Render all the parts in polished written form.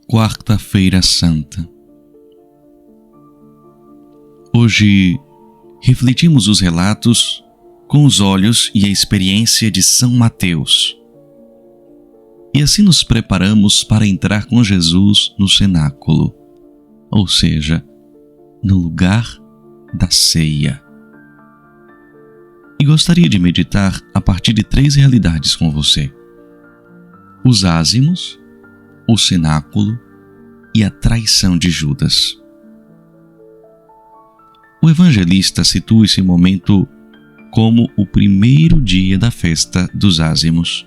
Quarta-feira Santa. Hoje refletimos os relatos com os olhos e a experiência de São Mateus. E assim nos preparamos para entrar com Jesus no cenáculo, ou seja, no lugar da ceia. E gostaria de meditar a partir de 3 realidades com você: os ázimos, o cenáculo e a traição de Judas. O evangelista situa esse momento como o primeiro dia da festa dos ázimos.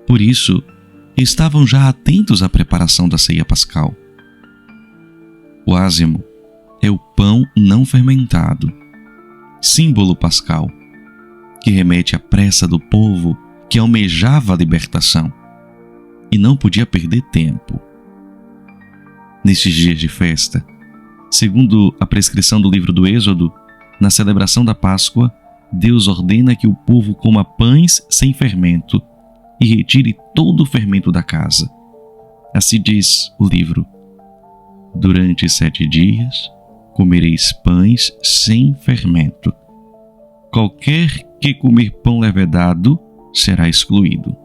Por isso, estavam já atentos à preparação da ceia pascal. O ázimo é o pão não fermentado, símbolo pascal, que remete à pressa do povo que almejava a libertação e não podia perder tempo. Nestes dias de festa, segundo a prescrição do livro do Êxodo, na celebração da Páscoa, Deus ordena que o povo coma pães sem fermento e retire todo o fermento da casa. Assim diz o livro: durante 7 dias comereis pães sem fermento. Qualquer que comer pão levedado será excluído.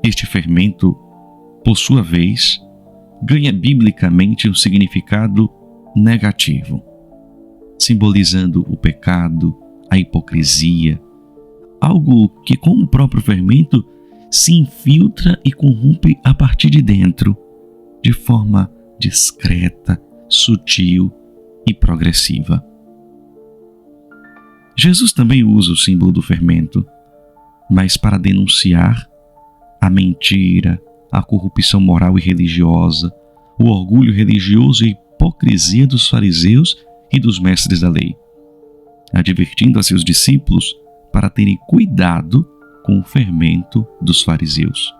Este fermento, por sua vez, ganha biblicamente um significado negativo, simbolizando o pecado, a hipocrisia, algo que, como o próprio fermento, se infiltra e corrompe a partir de dentro, de forma discreta, sutil e progressiva. Jesus também usa o símbolo do fermento, mas para denunciar a mentira, a corrupção moral e religiosa, o orgulho religioso e a hipocrisia dos fariseus e dos mestres da lei, advertindo a seus discípulos para terem cuidado com o fermento dos fariseus.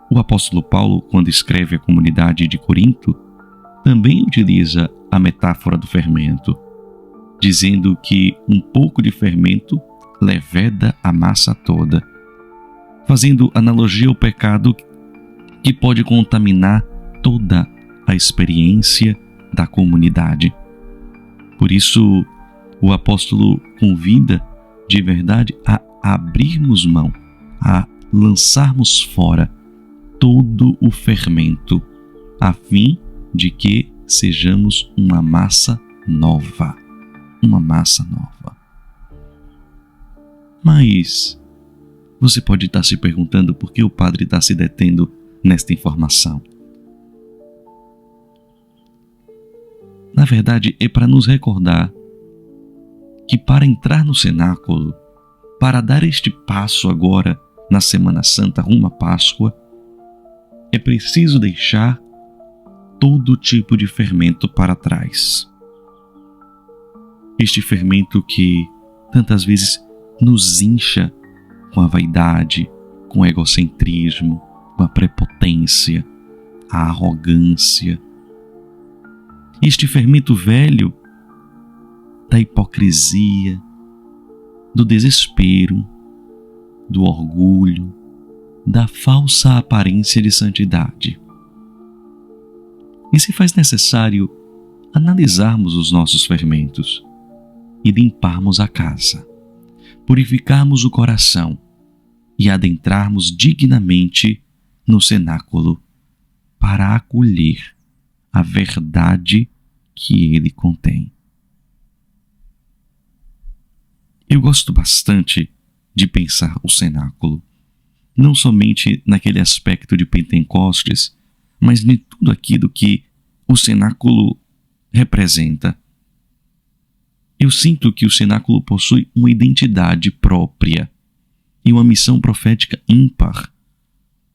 O apóstolo Paulo, quando escreve à comunidade de Corinto, também utiliza a metáfora do fermento, dizendo que um pouco de fermento leveda a massa toda, fazendo analogia ao pecado que pode contaminar toda a experiência da comunidade. Por isso, o apóstolo convida de verdade a abrirmos mão, a lançarmos fora todo o fermento, a fim de que sejamos uma massa nova. Uma massa nova. Mas você pode estar se perguntando por que o padre está se detendo nesta informação. Na verdade, é para nos recordar que para entrar no cenáculo, para dar este passo agora na Semana Santa rumo à Páscoa, é preciso deixar todo tipo de fermento para trás. Este fermento que tantas vezes nos incha com a vaidade, com o egocentrismo, com a prepotência, a arrogância. Este fermento velho da hipocrisia, do desespero, do orgulho, da falsa aparência de santidade. E se faz necessário analisarmos os nossos fermentos e limparmos a casa, purificarmos o coração e adentrarmos dignamente no cenáculo para acolher a verdade que ele contém. Eu gosto bastante de pensar o cenáculo, não somente naquele aspecto de Pentecostes, mas em tudo aquilo que o cenáculo representa. Eu sinto que o cenáculo possui uma identidade própria e uma missão profética ímpar.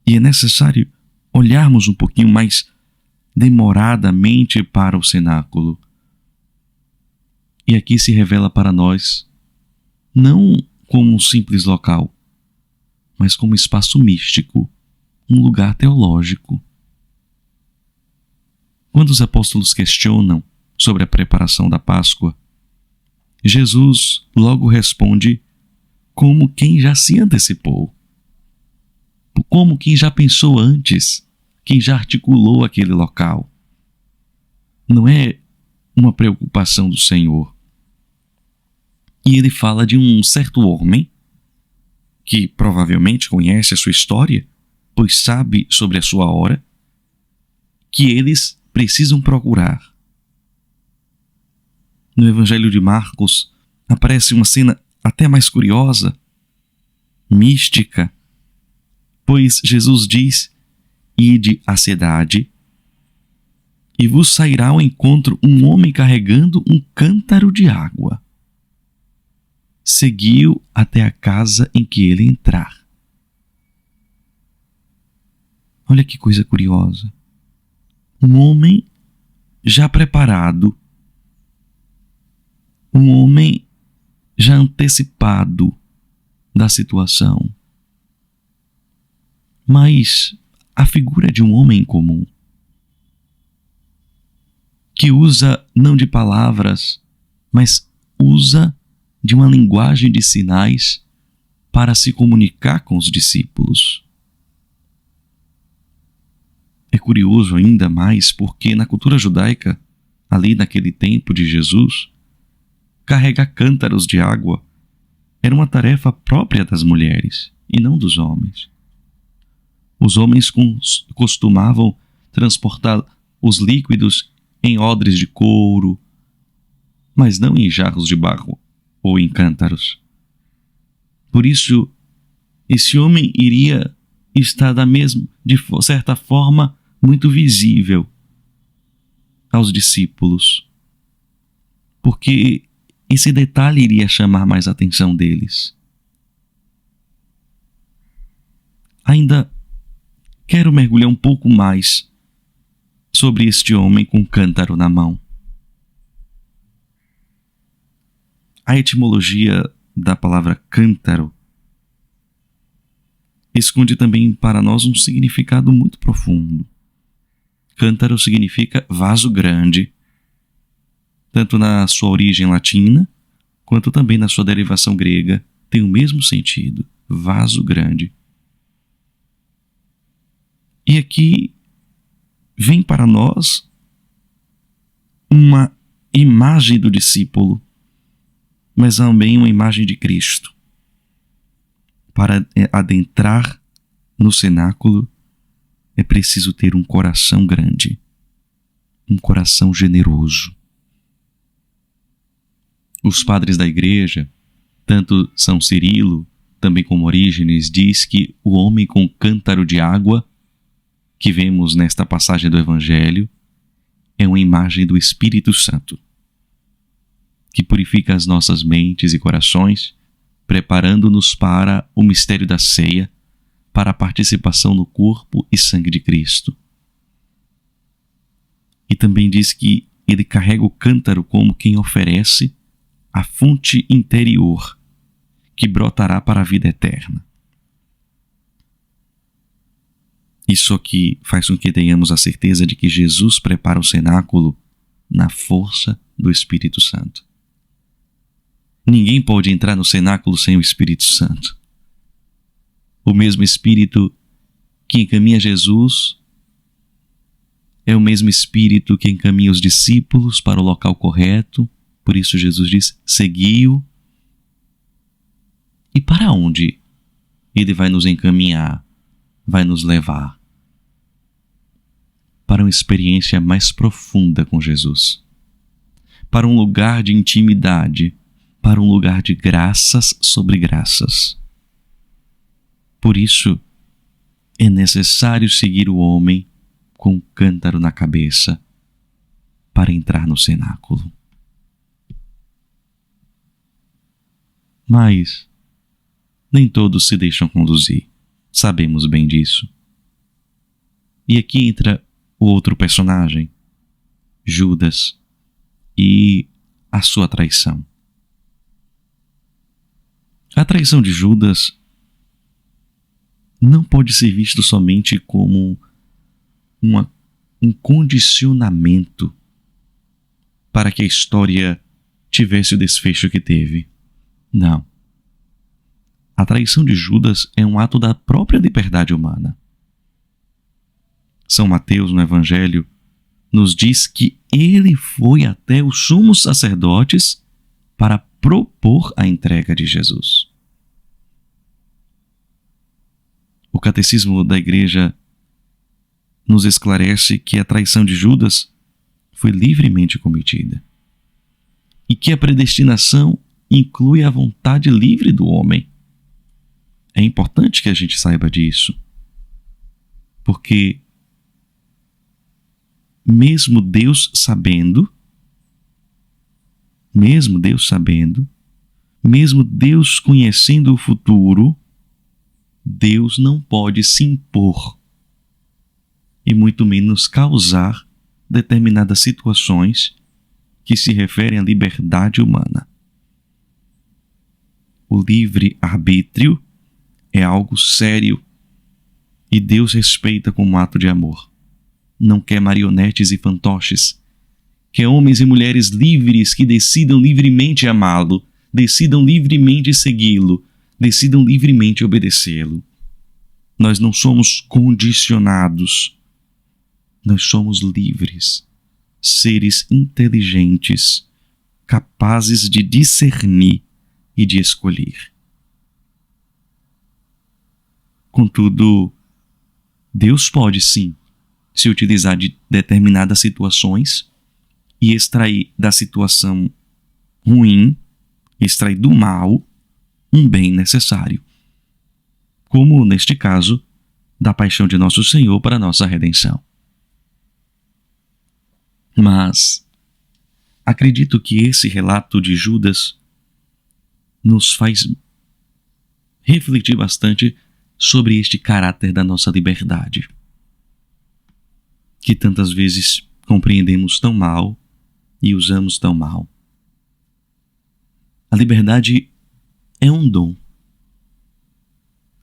E é necessário olharmos um pouquinho mais demoradamente para o cenáculo. E aqui se revela para nós, não como um simples local, mas como um espaço místico, um lugar teológico. Quando os apóstolos questionam sobre a preparação da Páscoa, Jesus logo responde como quem já se antecipou. como quem já pensou antes, quem já articulou aquele local. Não é uma preocupação do Senhor. E ele fala de um certo homem que provavelmente conhece a sua história, pois sabe sobre a sua hora, que eles precisam procurar. No Evangelho de Marcos aparece uma cena até mais curiosa, mística, pois Jesus diz: ide à cidade e vos sairá ao encontro um homem carregando um cântaro de água. Seguiu até a casa em que ele entrar. Olha que coisa curiosa. Um homem já preparado, um homem já antecipado da situação. Mas a figura de um homem comum, que usa não de palavras, mas usa de uma linguagem de sinais para se comunicar com os discípulos. É curioso ainda mais porque na cultura judaica, ali naquele tempo de Jesus, carregar cântaros de água era uma tarefa própria das mulheres e não dos homens. Os homens costumavam transportar os líquidos em odres de couro, mas não em jarros de barro ou em cântaros. Por isso, esse homem iria estar de certa forma, muito visível aos discípulos, porque esse detalhe iria chamar mais a atenção deles. Ainda quero mergulhar um pouco mais sobre este homem com um cântaro na mão. A etimologia da palavra cântaro esconde também para nós um significado muito profundo. Cântaro significa vaso grande, tanto na sua origem latina, quanto também na sua derivação grega, tem o mesmo sentido, vaso grande. E aqui vem para nós uma imagem do discípulo, mas também uma imagem de Cristo. Para adentrar no cenáculo, é preciso ter um coração grande, um coração generoso. Os padres da igreja, tanto São Cirilo, também como Orígenes, diz que o homem com cântaro de água, que vemos nesta passagem do Evangelho, é uma imagem do Espírito Santo, que purifica as nossas mentes e corações, preparando-nos para o mistério da ceia, para a participação no corpo e sangue de Cristo. E também diz que ele carrega o cântaro como quem oferece a fonte interior que brotará para a vida eterna. Isso aqui faz com que tenhamos a certeza de que Jesus prepara o cenáculo na força do Espírito Santo. Ninguém pode entrar no cenáculo sem o Espírito Santo. O mesmo Espírito que encaminha Jesus é o mesmo Espírito que encaminha os discípulos para o local correto. Por isso Jesus diz: segui-o. E para onde ele vai nos encaminhar, vai nos levar? Para uma experiência mais profunda com Jesus. Para um lugar de intimidade, para um lugar de graças sobre graças. Por isso, é necessário seguir o homem com um cântaro na cabeça para entrar no cenáculo. Mas nem todos se deixam conduzir, sabemos bem disso. E aqui entra o outro personagem, Judas, e a sua traição. A traição de Judas não pode ser visto somente como um condicionamento para que a história tivesse o desfecho que teve. Não. A traição de Judas é um ato da própria liberdade humana. São Mateus, no Evangelho, nos diz que ele foi até os sumos sacerdotes para propor a entrega de Jesus. O Catecismo da Igreja nos esclarece que a traição de Judas foi livremente cometida e que a predestinação inclui a vontade livre do homem. É importante que a gente saiba disso, porque mesmo Deus sabendo, mesmo Deus conhecendo o futuro, Deus não pode se impor e muito menos causar determinadas situações que se referem à liberdade humana. O livre-arbítrio é algo sério e Deus respeita como ato de amor. Não quer marionetes e fantoches. Quer homens e mulheres livres que decidam livremente amá-lo, decidam livremente segui-lo, decidam livremente obedecê-lo. Nós não somos condicionados. Nós somos livres, seres inteligentes, capazes de discernir e de escolher. Contudo, Deus pode sim se utilizar de determinadas situações e extrair da situação ruim, extrair do mal, um bem necessário. Como, neste caso, da paixão de nosso Senhor para a nossa redenção. Mas acredito que esse relato de Judas nos faz refletir bastante sobre este caráter da nossa liberdade, que tantas vezes compreendemos tão mal e usamos tão mal. A liberdade é um dom.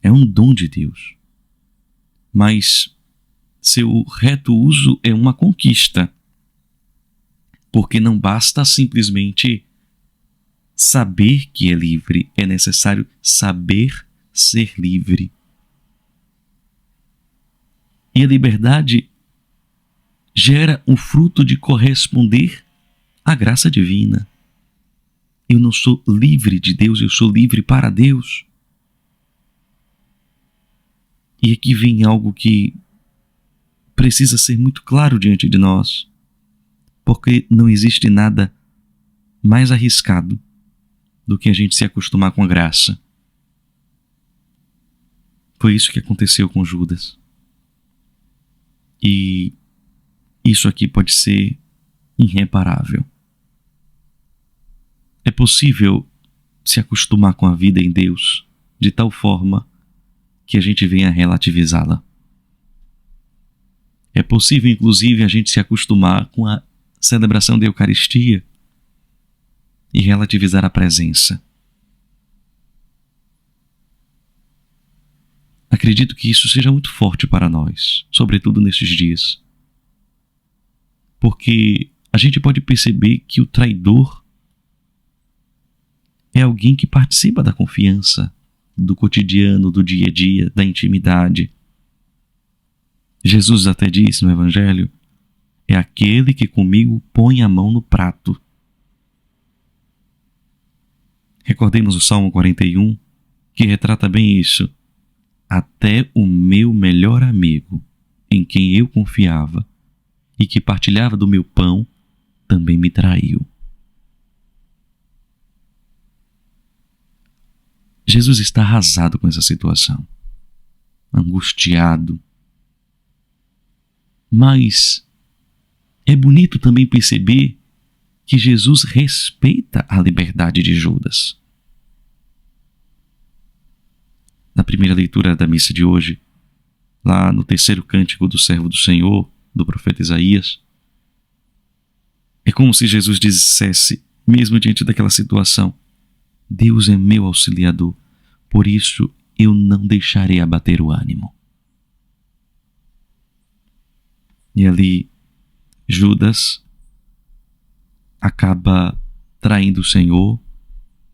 É um dom de Deus. Mas seu reto uso é uma conquista, porque não basta simplesmente saber que é livre, é necessário saber ser livre. E a liberdade gera um fruto de corresponder à graça divina. Eu não sou livre de Deus, eu sou livre para Deus. E aqui vem algo que precisa ser muito claro diante de nós, porque não existe nada mais arriscado do que a gente se acostumar com a graça. Foi isso que aconteceu com Judas. E isso aqui pode ser irreparável. É possível se acostumar com a vida em Deus de tal forma que a gente venha relativizá-la. É possível, inclusive, a gente se acostumar com a celebração da Eucaristia e relativizar a presença. Acredito que isso seja muito forte para nós, sobretudo nestes dias. Porque a gente pode perceber que o traidor é alguém que participa da confiança, do cotidiano, do dia a dia, da intimidade. Jesus até diz no Evangelho: é aquele que comigo põe a mão no prato. Recordemos o Salmo 41, que retrata bem isso. Até o meu melhor amigo, em quem eu confiava e que partilhava do meu pão, também me traiu. Jesus está arrasado com essa situação, angustiado. Mas é bonito também perceber que Jesus respeita a liberdade de Judas. Na primeira leitura da missa de hoje, lá no terceiro cântico do servo do Senhor, do profeta Isaías, é como se Jesus dissesse, mesmo diante daquela situação: Deus é meu auxiliador, por isso eu não deixarei abater o ânimo. E ali, Judas acaba traindo o Senhor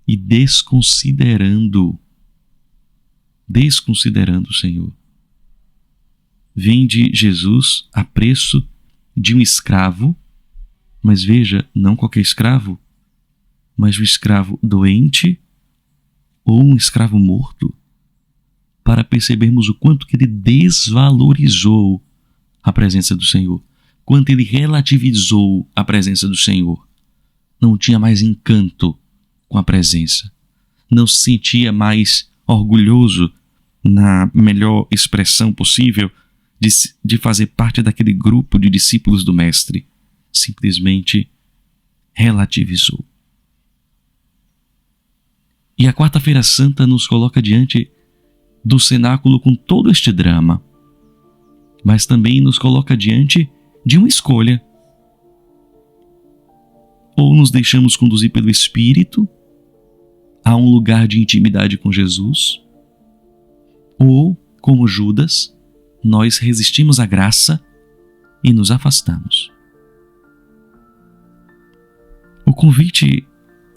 e desconsiderando desconsiderando o Senhor. Vende Jesus a preço de um escravo, mas veja, não qualquer escravo, mas um escravo doente ou um escravo morto, para percebermos o quanto que ele desvalorizou a presença do Senhor, quanto ele relativizou a presença do Senhor. Não tinha mais encanto com a presença, não se sentia mais orgulhoso, na melhor expressão possível, de fazer parte daquele grupo de discípulos do Mestre. Simplesmente relativizou. E a Quarta-feira Santa nos coloca diante do cenáculo com todo este drama, mas também nos coloca diante de uma escolha. Ou nos deixamos conduzir pelo Espírito a um lugar de intimidade com Jesus, ou, como Judas, nós resistimos à graça e nos afastamos. O convite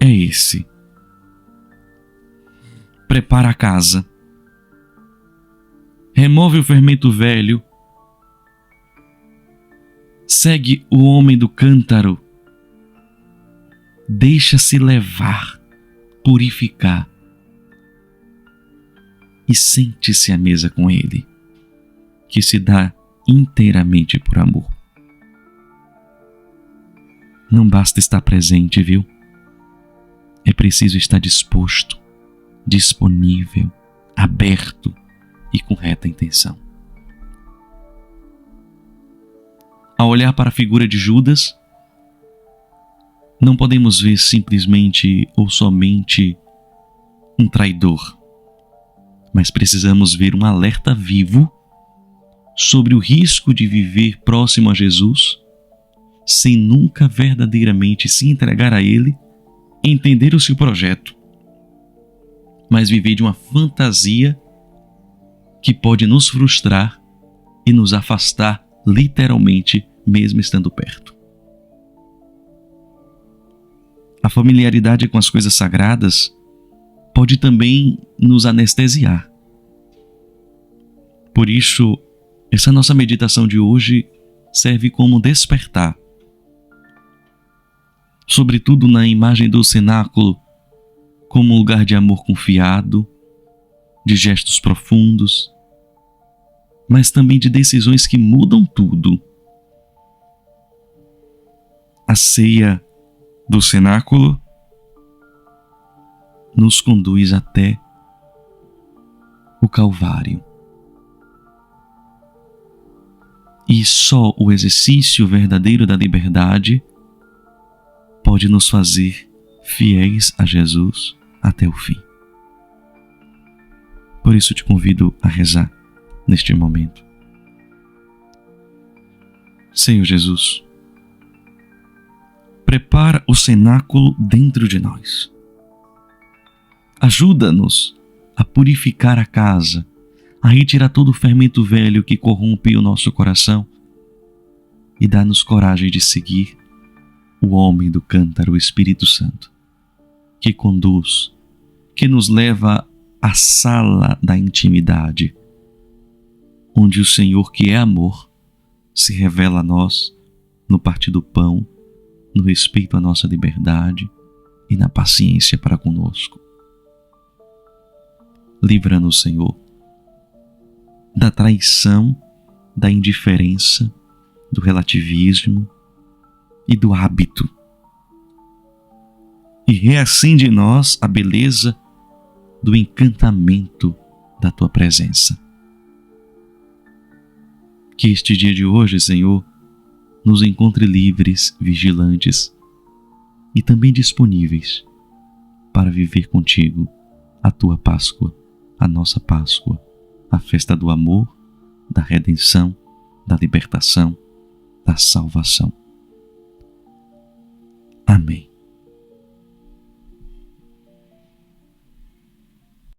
é esse. Prepara a casa. Remove o fermento velho. Segue o homem do cântaro. Deixa-se levar, purificar. E sente-se à mesa com ele, que se dá inteiramente por amor. Não basta estar presente, viu? É preciso estar disposto, disponível, aberto e com reta intenção. Ao olhar para a figura de Judas, não podemos ver simplesmente ou somente um traidor, mas precisamos ver um alerta vivo sobre o risco de viver próximo a Jesus, sem nunca verdadeiramente se entregar a Ele, entender o seu projeto, mas viver de uma fantasia que pode nos frustrar e nos afastar literalmente, mesmo estando perto. A familiaridade com as coisas sagradas pode também nos anestesiar. Por isso, essa nossa meditação de hoje serve como despertar, sobretudo na imagem do cenáculo, como um lugar de amor confiado, de gestos profundos, mas também de decisões que mudam tudo. A ceia do cenáculo nos conduz até o Calvário. E só o exercício verdadeiro da liberdade pode nos fazer fiéis a Jesus até o fim. Por isso te convido a rezar neste momento. Senhor Jesus, prepara o cenáculo dentro de nós. Ajuda-nos a purificar a casa, a retirar todo o fermento velho que corrompe o nosso coração e dá-nos coragem de seguir o homem do cântaro, o Espírito Santo, que conduz, que nos leva à sala da intimidade, onde o Senhor, que é amor, se revela a nós no partir do pão, no respeito à nossa liberdade e na paciência para conosco. Livra-nos, Senhor, da traição, da indiferença, do relativismo e do hábito. E reacende em nós a beleza do encantamento da Tua presença. Que este dia de hoje, Senhor, nos encontre livres, vigilantes e também disponíveis para viver contigo a Tua Páscoa, a nossa Páscoa, a festa do amor, da redenção, da libertação, da salvação. Amém.